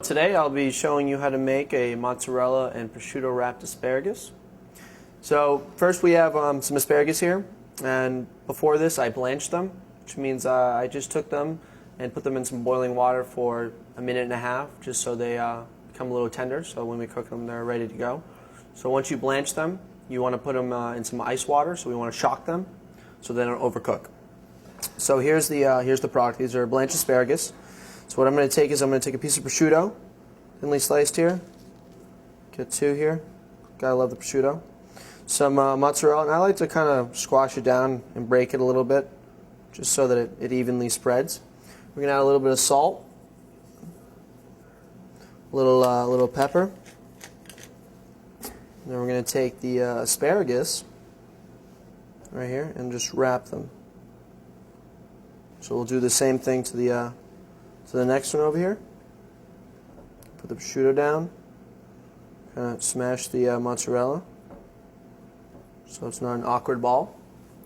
Today I'll be showing you how to make a mozzarella and prosciutto wrapped asparagus. So first we have some asparagus here, and before this I blanched them, which means I just took them and put them in some boiling water for a minute and a half just so they become a little tender, so when we cook them they're ready to go. So once you blanch them, you want to put them in some ice water, so we want to shock them so they don't overcook. So here's the product. These are blanched asparagus. So what I'm going to take is I'm going to take a piece of prosciutto, thinly sliced here. Get two here. Gotta love the prosciutto. Some mozzarella, and I like to kind of squash it down and break it a little bit, just so that it evenly spreads. We're going to add a little bit of salt, a little pepper. And then we're going to take the asparagus right here and just wrap them. So we'll do the same thing to the next one over here. Put the prosciutto down, kind of smash the mozzarella so it's not an awkward ball.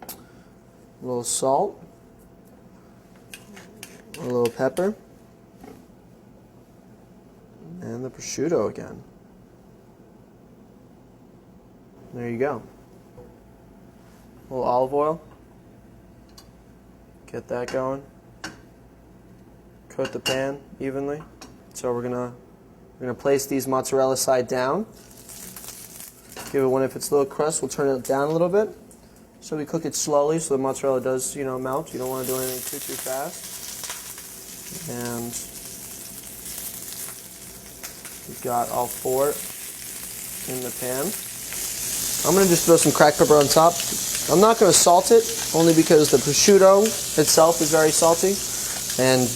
A little salt, a little pepper, and the prosciutto again. There you go. A little olive oil. Get that going. Coat the pan evenly. So we're gonna place these mozzarella side down. Give it one, if it's a little crust, we'll turn it down a little bit. So we cook it slowly so the mozzarella does, melt. You don't want to do anything too fast. And we've got all four in the pan. I'm gonna just throw some cracked pepper on top. I'm not going to salt it, only because the prosciutto itself is very salty, and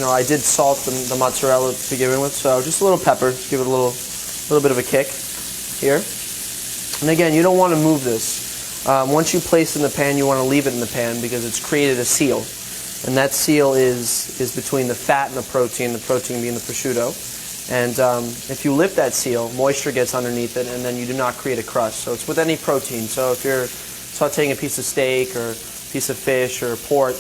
I did salt the mozzarella to begin with, so just a little pepper, give it a little bit of a kick here. And again, you don't want to move this. Once you place it in the pan, you want to leave it in the pan because it's created a seal, and that seal is between the fat and the protein being the prosciutto. And if you lift that seal, moisture gets underneath it, and then you do not create a crust. So it's with any protein. So if you're sauteing a piece of steak or a piece of fish or pork,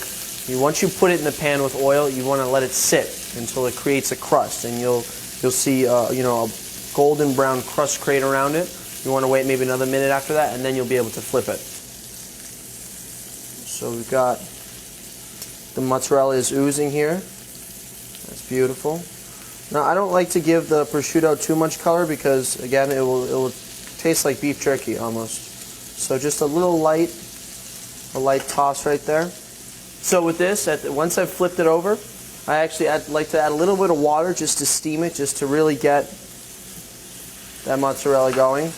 once you put it in the pan with oil, you want to let it sit until it creates a crust, and you'll see a golden brown crust create around it. You want to wait maybe another minute after that, and then you'll be able to flip it. So we've got the mozzarella is oozing here. That's beautiful. Now, I don't like to give the prosciutto too much color because, again, it will taste like beef jerky almost. So just a light toss right there. So with this, once I've flipped it over, I actually like to add a little bit of water just to steam it, just to really get that mozzarella going.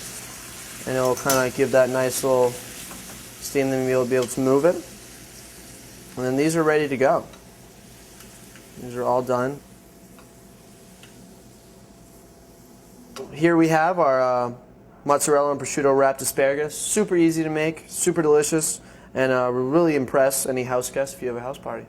And it'll kind of give that nice little steam, then you'll be able to move it. And then these are ready to go. These are all done. Here we have our mozzarella and prosciutto wrapped asparagus. Super easy to make, super delicious, and we'll really impress any house guests if you have a house party.